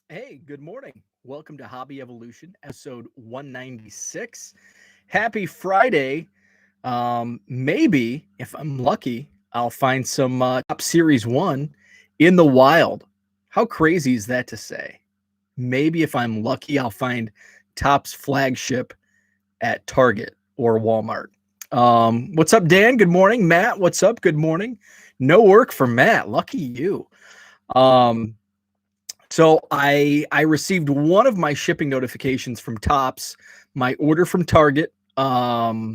Hey, good morning. Welcome to Hobby Evolution, episode 196. Happy Friday. Maybe if I'm lucky, I'll find some top series one in the wild. How crazy is that to say? Maybe if I'm lucky, I'll find Topps flagship at Target or Walmart. What's up, Dan? Good morning. Matt, what's up? Good morning. No work for Matt. Lucky you. Um, so I received one of my shipping notifications from Topps, my order from Target. I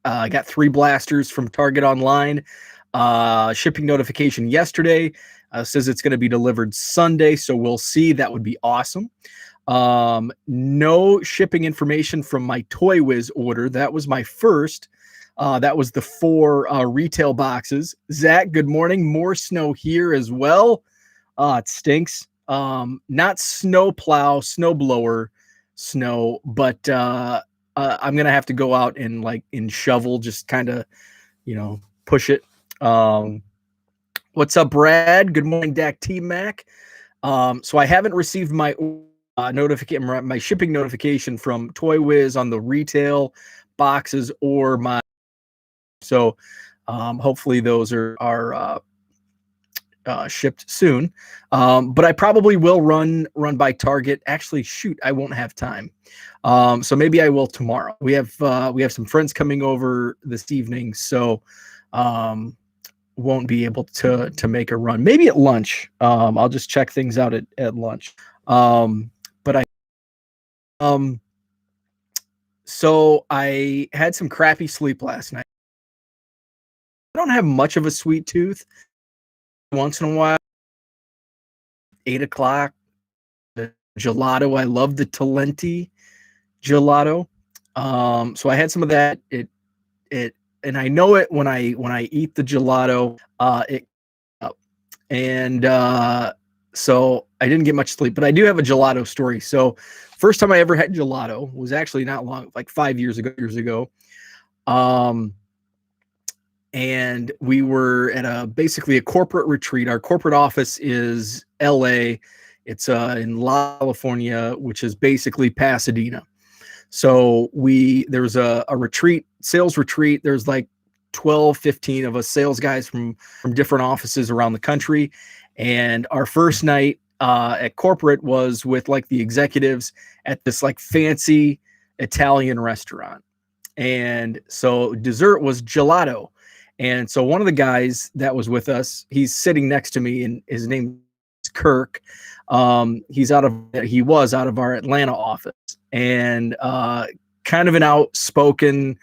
got 3 blasters from Target online. Shipping notification yesterday says it's going to be delivered Sunday, so we'll see. That would be awesome. No shipping information from my Toy Wiz order. That was my first. That was the 4 retail boxes. Zach, good morning. More snow here as well. It stinks. Not snow plow, snow blower snow, but I'm gonna have to go out and shovel, just kind of, push it. What's up, Brad? Good morning, Dak T Mac. So I haven't received my notification, my shipping notification from Toy Wiz on the retail boxes or my. So hopefully those are shipped soon. But I probably will run by Target. Actually, shoot, I won't have time. So maybe I will tomorrow. We have some friends coming over this evening, so won't be able to make a run. Maybe at lunch. I'll just check things out at lunch. But so I had some crappy sleep last night. I don't have much of a sweet tooth. Once in a while, 8 o'clock, the gelato. I love the Talenti gelato. So I had some of that. And I know it when I eat the gelato. So I didn't get much sleep, but I do have a gelato story. So first time I ever had gelato was actually not long, like 5 years ago. And we were at basically a corporate retreat. Our corporate office is LA. It's in California, which is basically Pasadena. So there was a retreat, sales retreat. There's like 12, 15 of us sales guys from different offices around the country. And our first night at corporate was with like the executives at this like fancy Italian restaurant. And so dessert was gelato. And so one of the guys that was with us, he's sitting next to me, and his name is Kirk. He was out of our Atlanta office, and kind of an outspoken,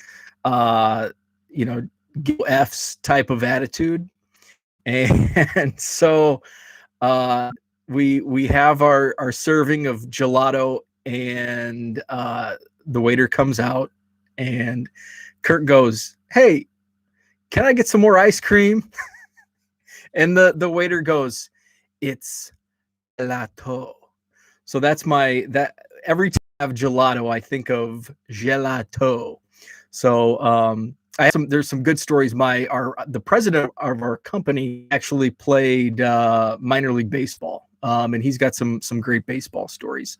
F's type of attitude. And so we have our serving of gelato, and the waiter comes out, and Kirk goes, "Hey, can I get some more ice cream?" And the waiter goes, "It's gelato." So that's that every time I have gelato, I think of gelato. So there's some good stories. The president of our company actually played minor league baseball. And he's got some great baseball stories.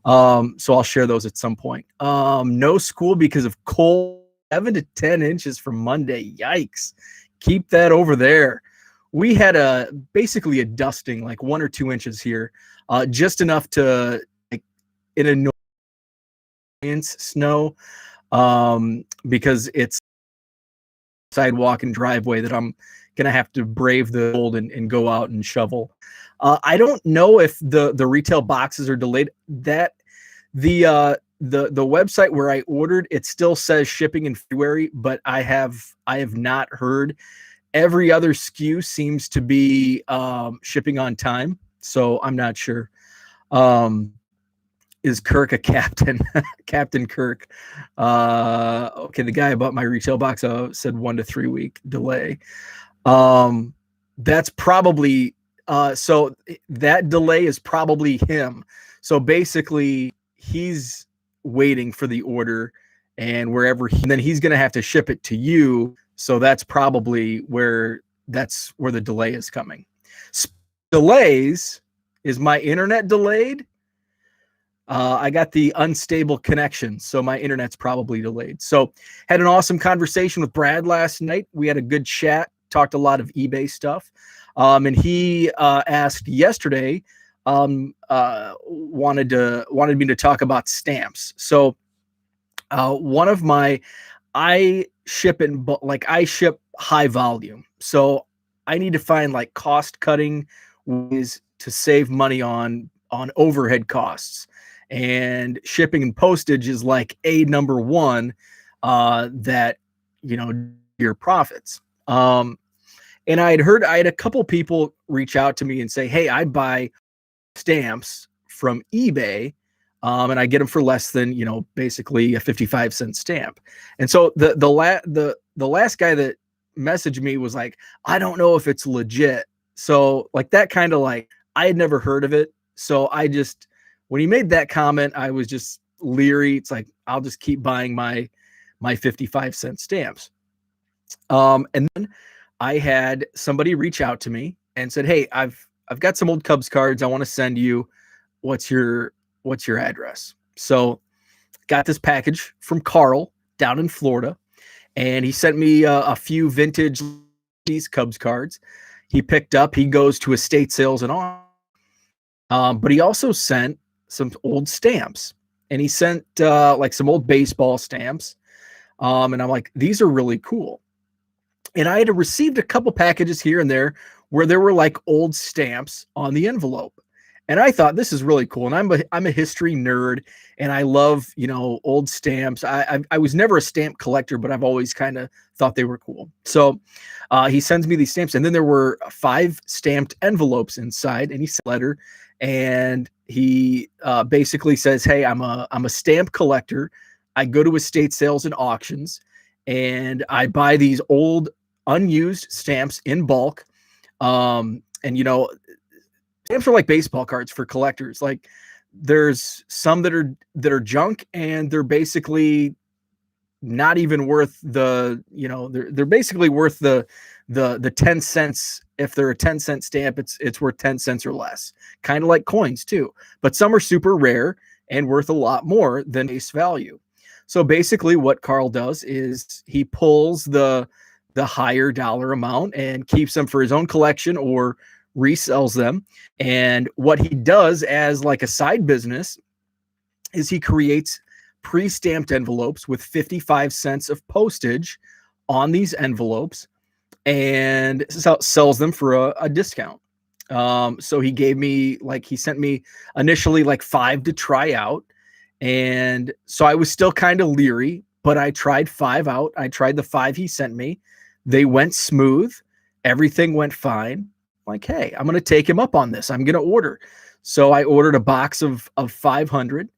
So I'll share those at some point. No school because of cold. 7 to 10 inches from Monday. Yikes. Keep that over there. We had basically a dusting, like 1 or 2 inches here, just enough to, like, in annoyance snow, because it's sidewalk and driveway that I'm going to have to brave the cold and go out and shovel. I don't know if the retail boxes are delayed. The website where I ordered, it still says shipping in February, but I have not heard. Every other SKU seems to be shipping on time, so I'm not sure. Is Kirk a captain? Captain Kirk. Okay, the guy about my retail box said 1 to 3 week delay. That's probably so that delay is probably him. So basically, he's waiting for the order, and then he's going to have to ship it to you. So that's probably where the delay is coming. Delays, is my internet delayed? I got the unstable connection, so my internet's probably delayed. So had an awesome conversation with Brad last night. We had a good chat, talked a lot of eBay stuff. And he asked yesterday, wanted me to talk about stamps. So one of my I ship high volume. So I need to find like cost cutting ways to save money on overhead costs. And shipping and postage is like a number one that your profits. And I had a couple people reach out to me and say, "Hey, I buy stamps from eBay, and I get them for less than basically a 55-cent stamp." And so the last guy that messaged me was like, "I don't know if it's legit." So like that kind of like I had never heard of it. So when he made that comment, I was just leery. It's like I'll just keep buying my 55-cent stamps. And then I had somebody reach out to me and said, "Hey, I've got some old Cubs cards I want to send you. What's your address?" So got this package from Carl down in Florida, and he sent me a few vintage these Cubs cards. He picked up. He goes to estate sales and all, but he also sent some old stamps, and he sent like some old baseball stamps. And I'm like, these are really cool. And I had received a couple packages here and there where there were like old stamps on the envelope. And I thought this is really cool. And I'm a history nerd, and I love, old stamps. I was never a stamp collector, but I've always kind of thought they were cool. So he sends me these stamps, and then there were 5 stamped envelopes inside, and he sent a letter, and he basically says, "Hey, I'm a stamp collector. I go to estate sales and auctions, and I buy these old unused stamps in bulk." And stamps are like baseball cards for collectors. Like there's some that are junk, and they're basically not even worth they're basically worth the 10 cents. If they're a 10-cent stamp, it's worth 10 cents or less, kind of like coins too. But some are super rare and worth a lot more than face value. So basically what Carl does is he pulls the higher dollar amount and keeps them for his own collection or resells them. And what he does as like a side business is he creates pre-stamped envelopes with 55 cents of postage on these envelopes and sells them for a discount. So he sent me initially like 5 to try out. And so I was still kind of leery, but I tried 5 out. I tried the 5 he sent me. They went smooth. Everything went fine. Like, hey, I'm going to take him up on this. I'm going to order. So I ordered a box of 500,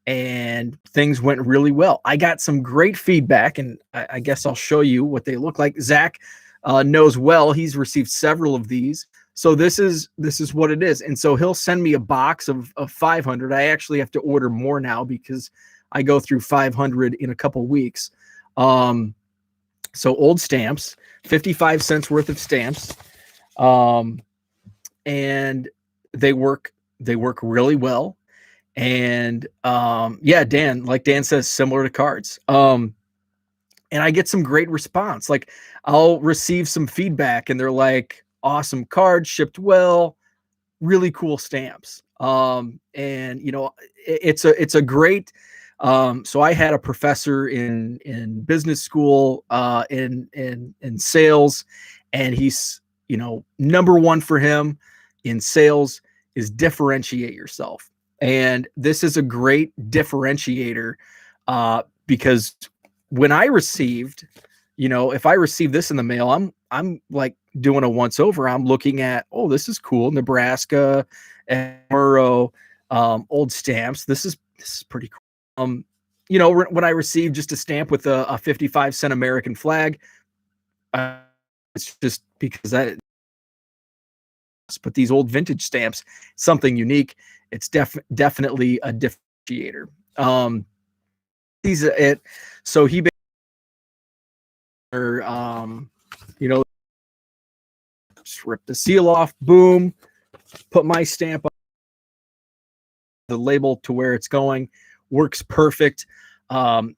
and things went really well. I got some great feedback, and I guess I'll show you what they look like. Zach knows well. He's received several of these. So this is what it is. And so he'll send me a box of 500. I actually have to order more now because I go through 500 in a couple weeks. So old stamps, 55 cents worth of stamps. And they work really well. And yeah, Dan, like Dan says, similar to cards. And I get some great response. Like I'll receive some feedback, and they're like, "Awesome card, shipped well, really cool stamps." And it's a great. So I had a professor in business school, in sales, and he's number one for him in sales is differentiate yourself. And this is a great differentiator because when I received, if I received this in the mail, I'm like doing a once over. I'm looking at, oh, this is cool, Nebraska, Murrow, old stamps. This is pretty cool. When I received just a stamp with a 55-cent American flag, it's just because but these old vintage stamps, something unique. It's definitely a differentiator. He's it. So he or you know, just rip the seal off, boom, put my stamp on the label to where it's going. Works perfect.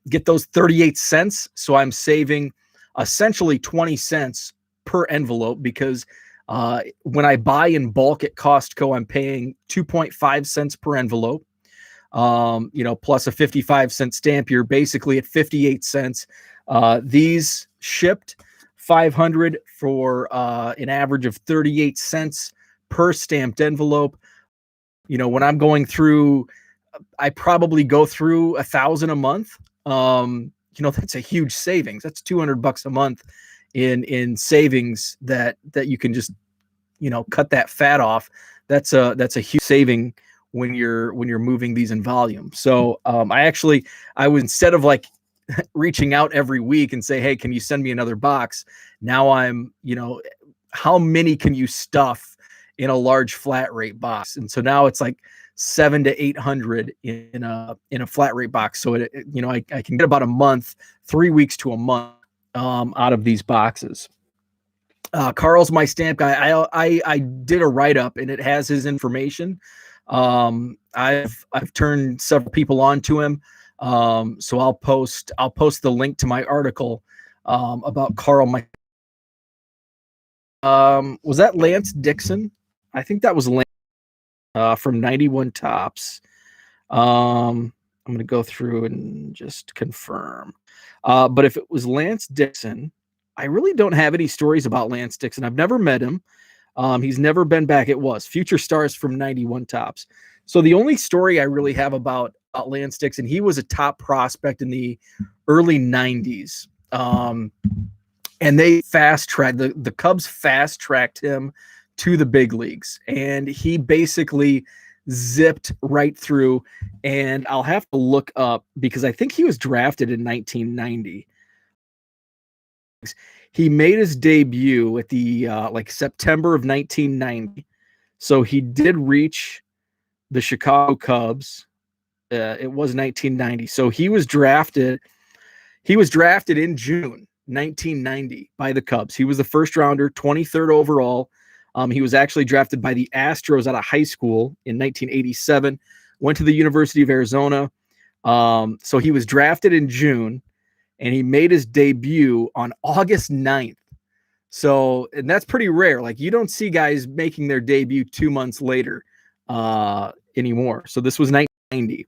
Get those 38 cents. So I'm saving essentially 20 cents per envelope, because when I buy in bulk at Costco, I'm paying 2.5 cents per envelope. Plus a 55-cent stamp, you're basically at 58 cents. These shipped 500 for an average of 38 cents per stamped envelope. When I'm going through, I probably go through 1,000 a month. That's a huge savings. That's $200 a month in savings that you can just, cut that fat off. That's a huge saving when you're moving these in volume. So I would, instead of like reaching out every week and say, hey, can you send me another box? Now I'm, how many can you stuff in a large flat rate box? And so now it's like 700 to 800 in a flat rate box. So I can get about a month, 3 weeks to a month out of these boxes. Carl's my stamp guy. I did a write-up and it has his information. I've turned several people on to him. So I'll post the link to my article about Carl. Was that Lance Dixon? I think that was Lance from 91 Tops. I'm going to go through and just confirm. But if it was Lance Dixon, I really don't have any stories about Lance Dixon. I've never met him. He's never been back. It was Future Stars from 91 Tops. So the only story I really have about Lance Dixon, he was a top prospect in the early 90s. And they the Cubs fast tracked him to the big leagues, and he basically zipped right through. And I'll have to look up, because I think he was drafted in 1990. He made his debut at the September of 1990. So he did reach the Chicago Cubs. It was 1990. So he was drafted in June 1990 by the Cubs. He was the first rounder, 23rd overall. He was actually drafted by the Astros out of high school in 1987, went to the University of Arizona. So he was drafted in June, and he made his debut on August 9th. So, and that's pretty rare. Like, you don't see guys making their debut 2 months later anymore. So this was 1990.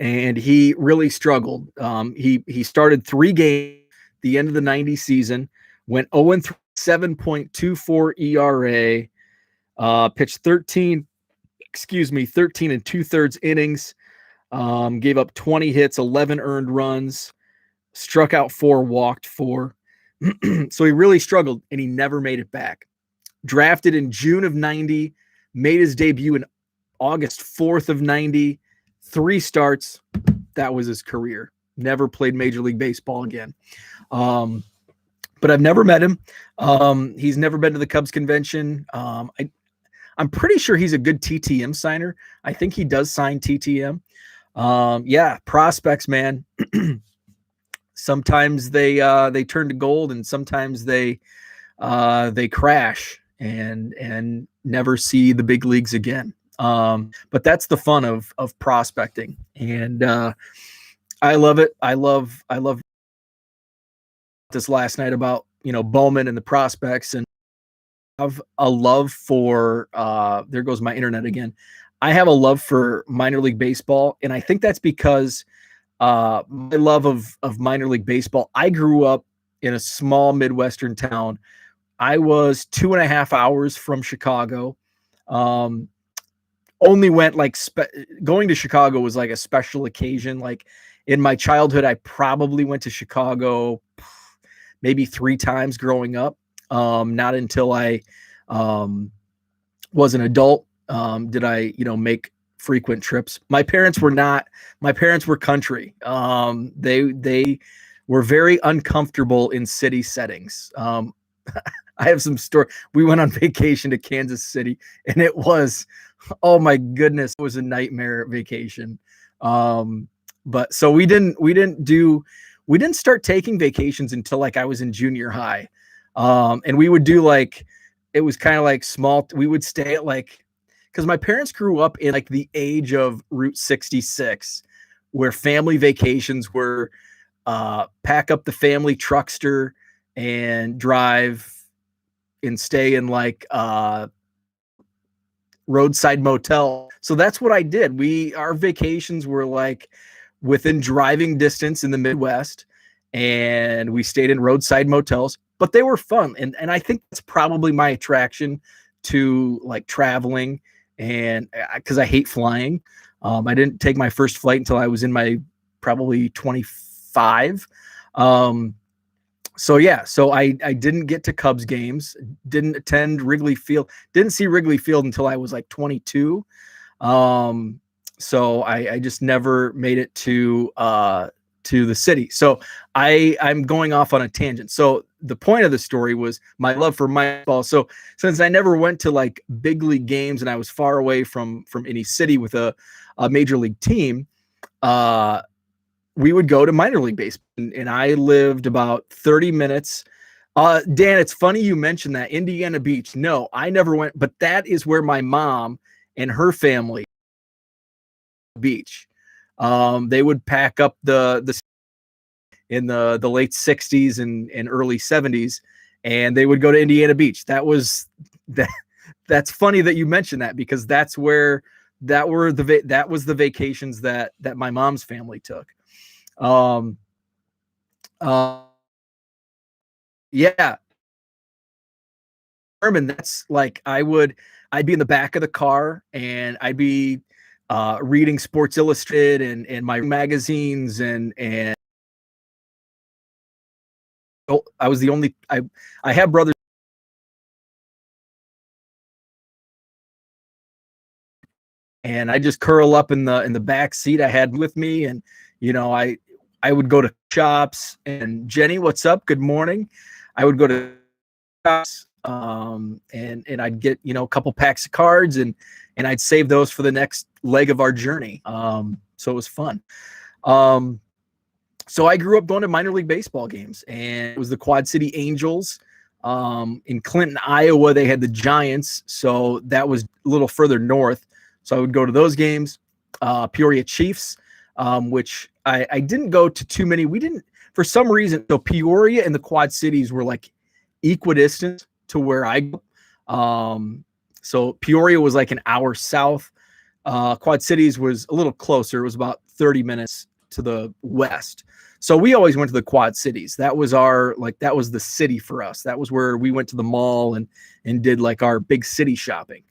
And he really struggled. He started 3 games the end of the 90 season, went 0-3, 7.24 ERA, pitched 13 and 2/3 innings, gave up 20 hits, 11 earned runs, struck out 4, walked 4. So he really struggled, and he never made it back. Drafted in June of 90, made his debut in August 4th of 90, 3 starts. That was his career. Never played Major League Baseball again. But I've never met him. He's never been to the Cubs convention. I'm pretty sure he's a good TTM signer. I think he does sign TTM. Prospects, man. Sometimes they turn to gold, and sometimes they crash and never see the big leagues again. But that's the fun of prospecting, and I love it. I love this last night about Bowman and the prospects, and have a love for there goes my internet again. I have a love for minor league baseball, and I think that's because my love of minor league baseball. I grew up in a small Midwestern town. I was 2.5 hours from Chicago. Only went going to Chicago was like a special occasion. Like, in my childhood, I probably went to Chicago maybe 3 times growing up. Not until I was an adult did I make frequent trips. My parents were country. They were very uncomfortable in city settings. I have some story. We went on vacation to Kansas City, and it was, oh my goodness, it was a nightmare vacation. But so we didn't do we didn't start taking vacations until like I was in junior high. And we would do like, it was kind of like small, we would stay at like, because my parents grew up in like the age of Route 66, where family vacations were pack up the family truckster and drive and stay in like roadside motel. So that's what I did. Our vacations were like within driving distance in the Midwest, and we stayed in roadside motels, but they were fun. And I think that's probably my attraction to like traveling, and because I hate flying. I didn't take my first flight until I was in my probably 25. So yeah, so I didn't get to Cubs games, didn't attend Wrigley Field, didn't see Wrigley Field until I was like 22. So I just never made it to the city. So I'm going off on a tangent. So the point of the story was my love for baseball. So since I never went to like big league games and I was far away from any city with a major league team, we would go to minor league baseball, and I lived about 30 minutes. Dan, it's funny you mentioned that Indiana Beach. No, I never went, but that is where my mom and her family beach. They would pack up the in the late 60s and early 70s, and they would go to Indiana Beach. That's funny that you mentioned that, because that was the vacations that my mom's family took. Yeah. Herman, that's like I'd be in the back of the car, and I'd be reading Sports Illustrated and my magazines, and I was the only I have brothers, and I just curl up in the back seat I had with me, and I would go to shops, and Jenny, what's up? Good morning. I would go to shops, and I'd get a couple packs of cards, and I'd save those for the next leg of our journey. So it was fun. So I grew up going to minor league baseball games, and it was the Quad City Angels. In Clinton, Iowa, they had the Giants, so that was a little further north. So I would go to those games. Peoria Chiefs, which I didn't go to too many. We didn't, for some reason. So Peoria and the Quad Cities were like equidistant to where I go. So Peoria was like an hour south. Quad Cities was a little closer. It was about 30 minutes to the west. So we always went to the Quad Cities. That was that was the city for us. That was where we went to the mall and did like our big city shopping.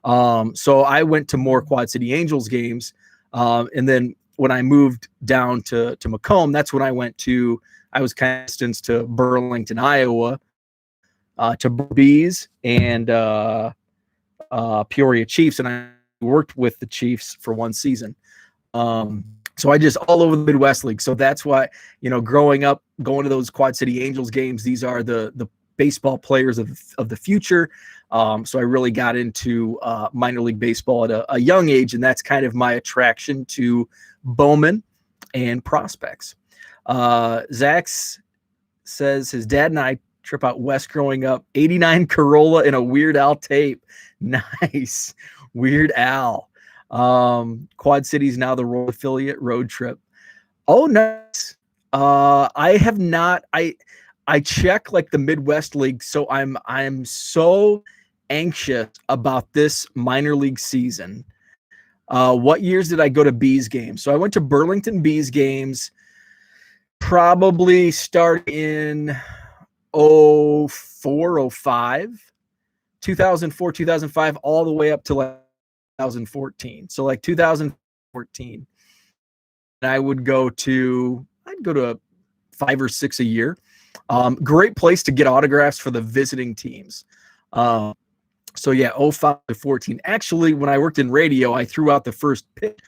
So I went to more Quad City Angels games. And then when I moved down to Macomb, that's when I was kind of distanced to Burlington, Iowa, to Bees and Peoria Chiefs. And I worked with the Chiefs for one season. So I just all over the Midwest League. So that's why, growing up, going to those Quad City Angels games, these are the baseball players of the future. So I really got into minor league baseball at a young age, and that's kind of my attraction to Bowman and prospects. Zach says his dad and I trip out west growing up. 89 Corolla and a Weird Al tape. Nice. Weird Al. Quad Cities now the Royal affiliate road trip. Oh, nice. I have not. I check like the Midwest League, so I'm so anxious about this minor league season. What years did I go to Bees games? So I went to Burlington Bees games probably start in 04, 05, 2004, 2005, all the way up to like 2014. So like 2014, and I'd go to 5 or 6 a year. Great place to get autographs for the visiting teams. So yeah, 05 to 14. Actually, when I worked in radio, I threw out the first pitch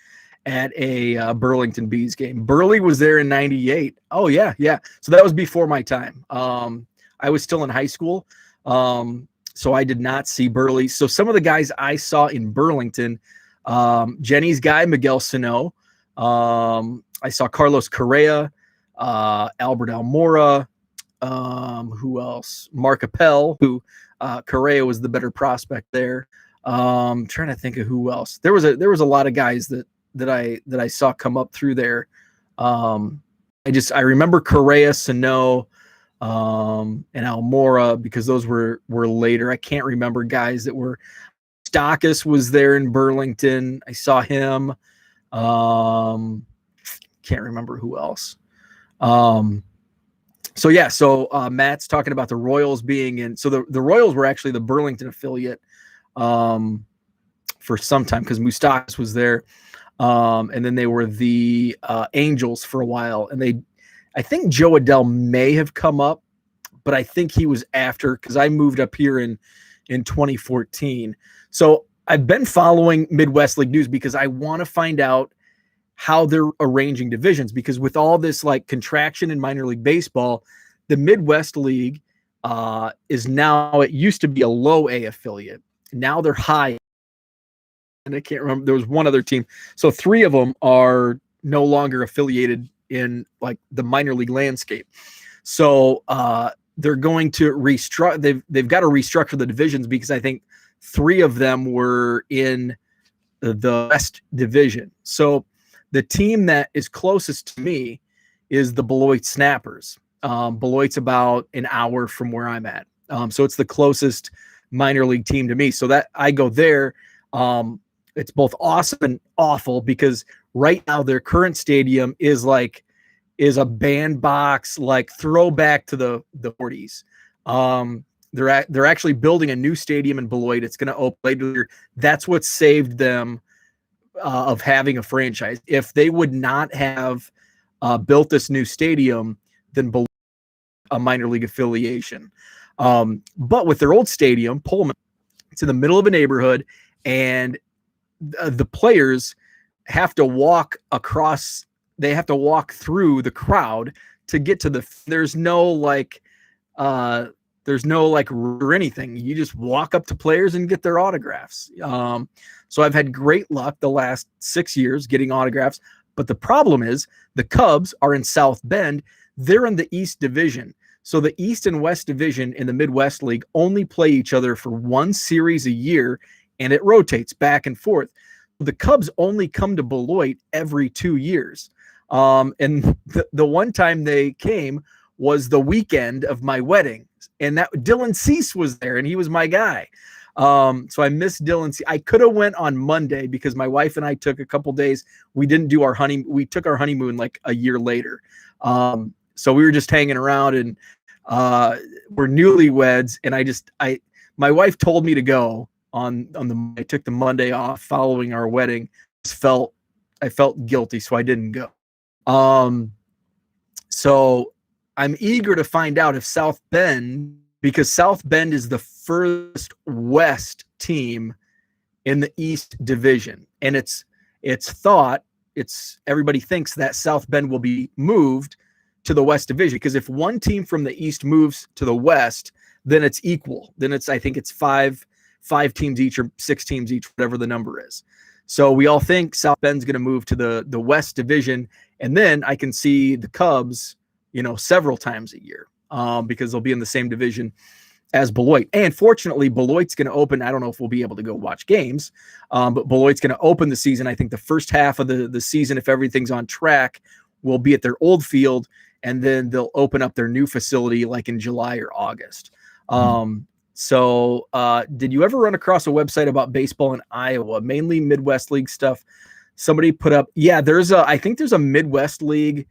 at a Burlington Bees game. Burley was there in 98. Oh yeah. So that was before my time. I was still in high school. So I did not see Burley. So some of the guys I saw in Burlington, Jenny's guy, Miguel Sano. I saw Carlos Correa. Albert Almora, who else? Mark Appel, who Correa was the better prospect there. Trying to think of who else. There was a lot of guys that I saw come up through there. I remember Correa, Sano, and Almora because those were later. I can't remember guys that were. Stockus was there in Burlington. I saw him. Can't remember who else. So Matt's talking about the Royals being in. So the Royals were actually the Burlington affiliate for some time because Moustakas was there. And then they were the Angels for a while. And I think Joe Adele may have come up, but I think he was after because I moved up here in 2014. So I've been following Midwest League news because I want to find out how they're arranging divisions, because with all this like contraction in minor league baseball, the Midwest League is now, it used to be a low A affiliate. Now they're high. And I can't remember. There was one other team. So 3 of them are no longer affiliated in like the minor league landscape. So they're going to restructure. They've got to restructure the divisions because I think 3 of them were in the West Division. So the team that is closest to me is the Beloit Snappers. Beloit's about an hour from where I'm at. So it's the closest minor league team to me. So that I go there. It's both awesome and awful because right now their current stadium is a bandbox, like throwback to the 40s. They're actually building a new stadium in Beloit. It's going to open later. That's what saved them of having a franchise. If they would not have built this new stadium, then Beloit a minor league affiliation. But with their old stadium, Pullman, it's in the middle of a neighborhood, and the players have to walk across. They have to walk through the crowd to get to there's no or anything. You just walk up to players and get their autographs. So I've had great luck the last 6 years getting autographs. But the problem is the Cubs are in South Bend. They're in the East Division. So the East and West Division in the Midwest League only play each other for 1 series a year, and it rotates back and forth. The Cubs only come to Beloit every 2 years. And the one time they came was the weekend of my wedding. And that Dylan Cease was there, and he was my guy. So I missed Dylan. I could have went on Monday because my wife and I took a couple days. We didn't do our honeymoon. We took our honeymoon like a year later. So we were just hanging around, and we're newlyweds. And my wife told me to go I took the Monday off following our wedding. I felt guilty, so I didn't go. So I'm eager to find out if South Bend, because South Bend is the furthest west team in the East Division. And everybody thinks that South Bend will be moved to the West Division, because if one team from the East moves to the West, then it's equal. Then I think it's five teams each or 6 teams each, whatever the number is. So we all think South Bend's going to move to the West Division. And then I can see the Cubs, several times a year because they'll be in the same division as Beloit. And fortunately, Beloit's going to open. I don't know if we'll be able to go watch games, but Beloit's going to open the season. I think the first half of the season, if everything's on track, will be at their old field. And then they'll open up their new facility like in July or August. So did you ever run across a website about baseball in Iowa, mainly Midwest League stuff? Somebody put up, I think there's a Midwest League,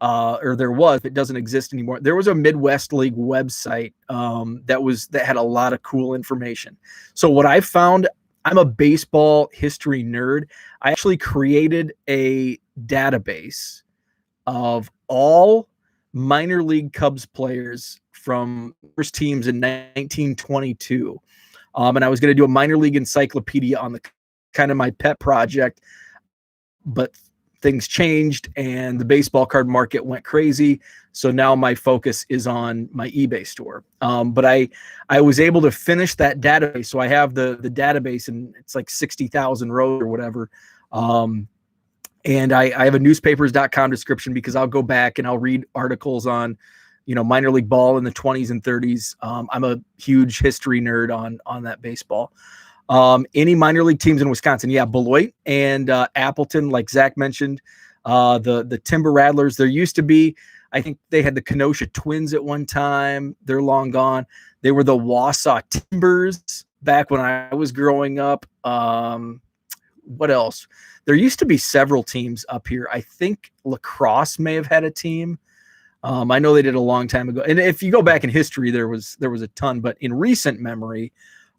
or there was, it doesn't exist anymore. There was a Midwest League website that had a lot of cool information. So what I found, I'm a baseball history nerd. I actually created a database of all minor league Cubs players from first teams in 1922. And I was going to do a minor league encyclopedia on the kind of my pet project, but things changed and the baseball card market went crazy. So now my focus is on my eBay store. But I was able to finish that database. So I have the database, and it's like 60,000 rows or whatever. And I have a newspapers.com description because I'll go back and I'll read articles on, minor league ball in the 20s and 30s. I'm a huge history nerd on that baseball. Any minor league teams in Wisconsin? Yeah, Beloit and Appleton, like Zach mentioned. The Timber Rattlers. There used to be, I think they had the Kenosha Twins at one time. They're long gone. They were the Wausau Timbers back when I was growing up. What else? There used to be several teams up here. I think Lacrosse may have had a team. I know they did a long time ago. And if you go back in history, there was a ton. But in recent memory,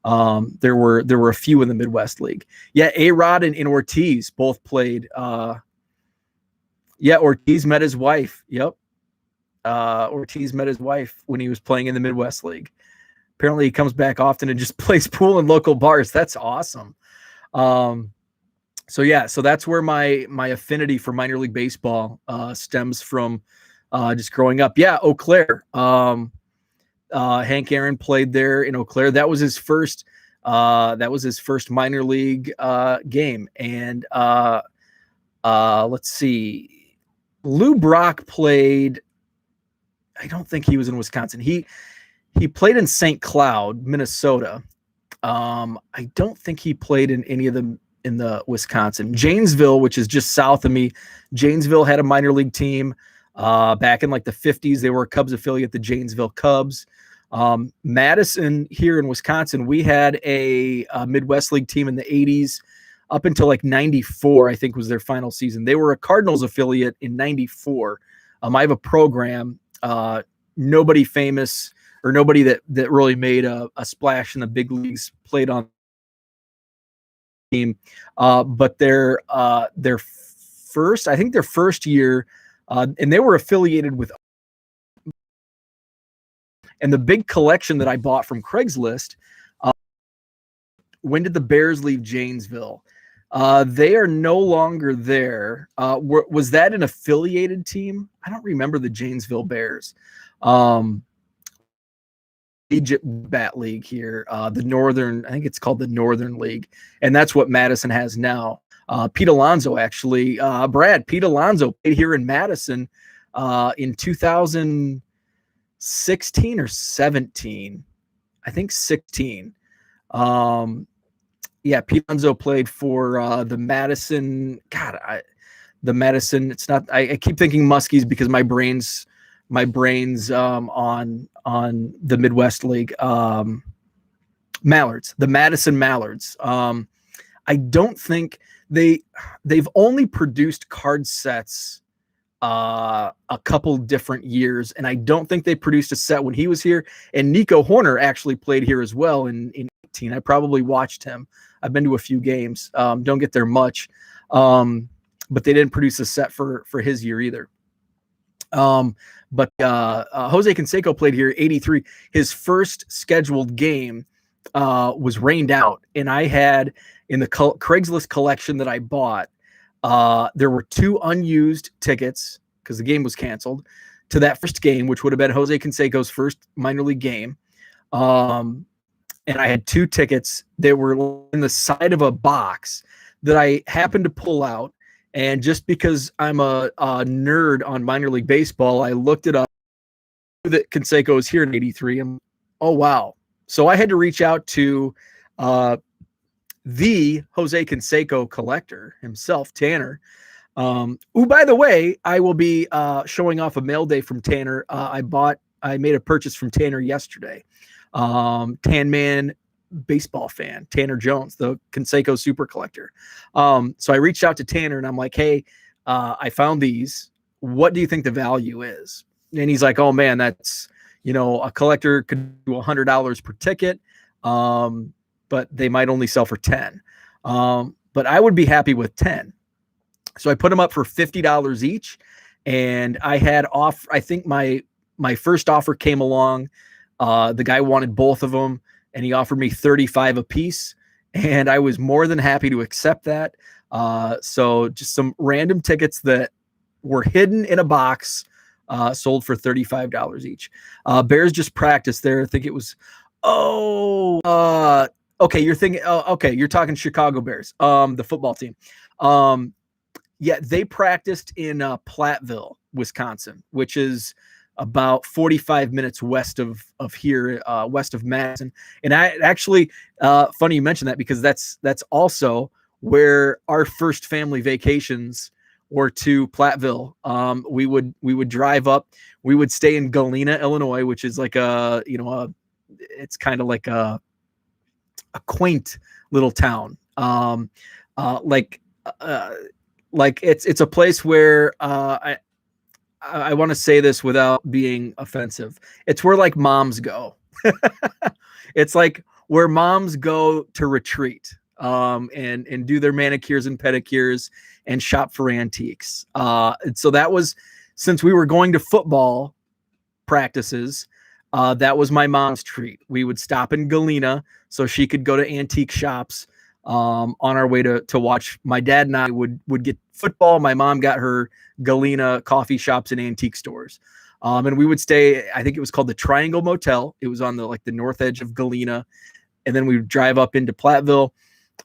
there were a few in the Midwest League. Yeah, A-Rod and Ortiz both played. Ortiz met his wife. Yep. Ortiz met his wife when he was playing in the Midwest League. Apparently he comes back often and just plays pool in local bars. That's awesome. So that's where my affinity for minor league baseball stems from, just growing up. Yeah, Eau Claire. Hank Aaron played there in Eau Claire. That was his first minor league game. And let's see. Lou Brock played. I don't think he was in Wisconsin. He played in St. Cloud, Minnesota. I don't think he played in any of them in the Wisconsin. Janesville, which is just south of me. Janesville had a minor league team back in like the 50s. They were a Cubs affiliate, the Janesville Cubs. Madison here in Wisconsin, we had a Midwest League team in the 80s up until like 94, I think was their final season. They were a Cardinals affiliate in 94. I have a program, nobody famous or nobody that really made a splash in the big leagues played on the team. But their first year, and they were affiliated with, and the big collection that I bought from Craigslist, when did the Bears leave Janesville? They are no longer there. Was that an affiliated team? I don't remember the Janesville Bears. Egypt Bat League here, the Northern, I think it's called the Northern League, and that's what Madison has now. Pete Alonso, actually, Pete Alonso played here in Madison in 2016 or 17. I think 16. Pete Alonso played for the Madison. The Madison. It's not. I keep thinking Muskies because my brain's on the Midwest League. Mallards, the Madison Mallards. I don't think they've only produced card sets a couple different years, and I don't think they produced a set when he was here. And Nico Horner actually played here as well in 18. I probably watched him. I've been to a few games. Don't get there much, but they didn't produce a set for his year either. But Jose Canseco played here 83. His first scheduled game was rained out, and I had in the Craigslist collection that I bought, there were 2 unused tickets because the game was canceled to that first game, which would have been Jose Canseco's first minor league game. And I had 2 tickets that were in the side of a box that I happened to pull out. And just because I'm a nerd on minor league baseball, I looked it up. That Canseco is here in 83. And oh, wow. So I had to reach out to the Jose Canseco collector himself, Tanner, who, by the way, I will be showing off a mail day from Tanner. I made a purchase from Tanner yesterday. Tan Man baseball fan, Tanner Jones, the Canseco super collector. So I reached out to Tanner and I'm like, hey, I found these. What do you think the value is? And he's like, oh man, that's, a collector could do $100 per ticket. But they might only sell for 10. But I would be happy with 10. So I put them up for $50 each. And I had I think my first offer came along. The guy wanted both of them and he offered me $35 a piece. And I was more than happy to accept that. So just some random tickets that were hidden in a box, sold for $35 each. Bears just practiced there. I think it was, okay, you're thinking, okay, you're talking Chicago Bears, the football team. Yeah, they practiced in Platteville, Wisconsin, which is about 45 minutes west of here, west of Madison. And I actually, funny you mentioned that, because that's also where our first family vacations were, to Platteville. We would drive up. We would stay in Galena, Illinois, which is like it's kind of like a quaint little town. Uh, like uh, like it's a place where I want to say this without being offensive. It's where like moms go. It's like where moms go to retreat, and do their manicures and pedicures and shop for antiques. And so that was, since we were going to football practices, that was my mom's treat. We would stop in Galena so she could go to antique shops, on our way to watch. My dad and I would get football. My mom got her Galena coffee shops and antique stores. And we would stay, I think it was called the Triangle Motel. It was on the north edge of Galena. And then we would drive up into Platteville.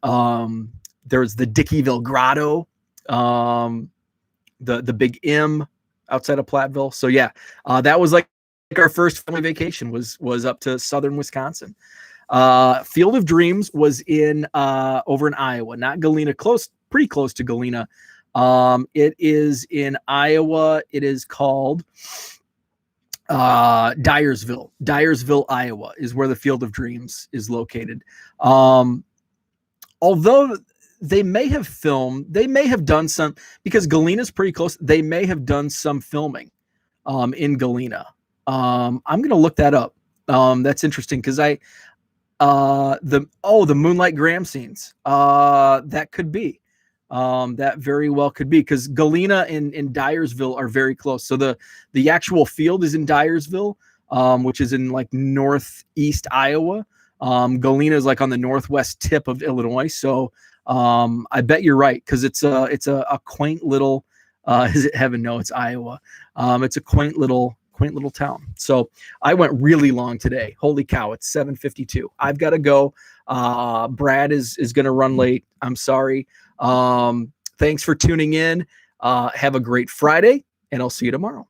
There was the Dickeyville Grotto, the Big M outside of Platteville. So yeah, that was like our first family vacation was up to southern Wisconsin. Field of Dreams was in over in Iowa, not Galena, pretty close to Galena. It is in Iowa. It is called Dyersville, Iowa is where the Field of Dreams is located. Although they may have done some, because Galena's pretty close. They may have done some filming in Galena. I'm going to look that up. That's interesting, because the Moonlight Graham scenes, that could be. That very well could be, because Galena and Dyersville are very close. So the actual field is in Dyersville, which is in like northeast Iowa. Galena is like on the northwest tip of Illinois. So I bet you're right, because it's a quaint little. Is it heaven? No, it's Iowa. It's a quaint little town. So I went really long today. Holy cow, it's 7:52. I've got to go. Brad is going to run late. I'm sorry. Thanks for tuning in. Have a great Friday, and I'll see you tomorrow.